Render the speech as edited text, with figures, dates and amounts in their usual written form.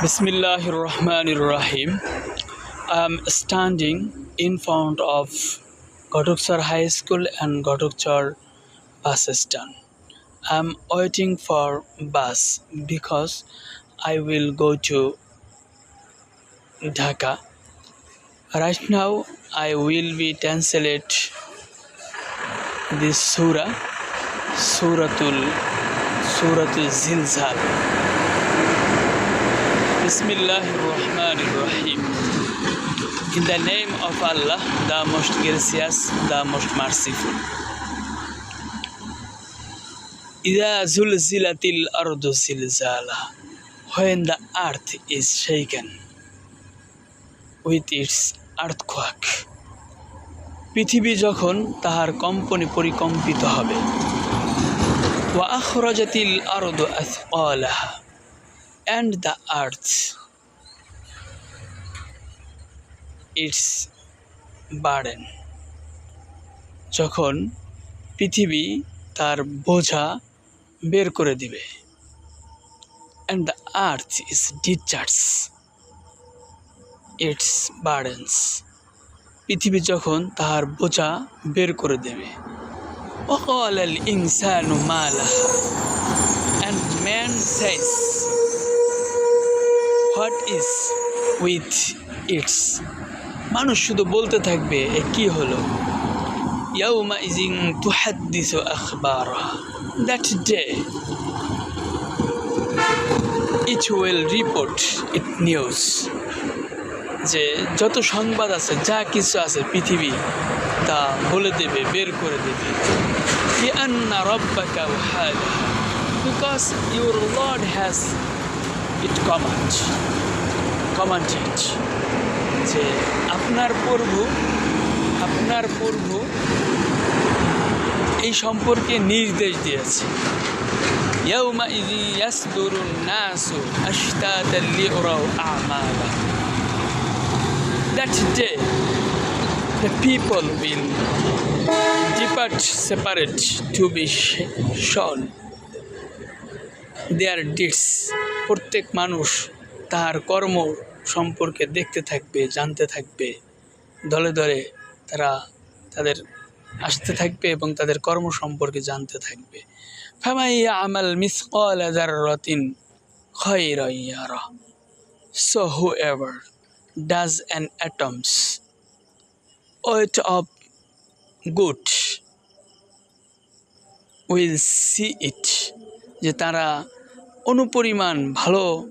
Bismillahir Rahmanir Rahim. I'm standing in front of Ghatukchar High School and Ghatukchar bus stand. I'm waiting for bus because I will go to Dhaka. Right now I will be translate this Suratul Zilzal. Bismillahir Rahmanir Rahim. In the name of Allah, the most gracious, the most merciful. Idha zulzilatil ardu zilzalaha. When the earth is shaken with its earthquake. পৃথিবী যখন তাহার কম্পনে পরিকম্পিত হবে। ওয়া আখরাজাতিল আরদু আথqalaha. And the earth its burden. যখন পৃথিবী তার বোঝা বের করে দিবে। And the earth is discharges its burdens. পৃথিবী যখন তাহার বোঝা বের করে দেবে। وقال الإنسان ما لها. And man says, what is with its? মানুষ শুধু বলতে থাকবে এ কি হলো। يومئذ تحدث أخبارها. That day it will report its news. যে যত সংবাদ আছে যা কিছু আছে পৃথিবী তা বলে দেবে, বের করে দেবে। بأن ربك وحالها. Because your Lord has it commanded যে আপনার প্রভু এই সম্পর্কে নির্দেশ দিয়েছে। يومئذ يصدر الناس أشتاتا ليروا أعمالهم. That day the people will depart separate to be shown their deeds. প্রত্যেক মানুষ তার কর্ম সম্পর্কে দেখতে থাকবে, জানতে থাকবে, দলে দলে তারা তাদের আসতে থাকবে এবং তাদের কর্ম সম্পর্কে জানতে থাকবে। ফামান ইয়ামাল মিসকালা যাররাতিন খায়রান ইয়ারা. So whoever does an atom's worth of good will see it. যে তারা অনুপরিমাণ ভালো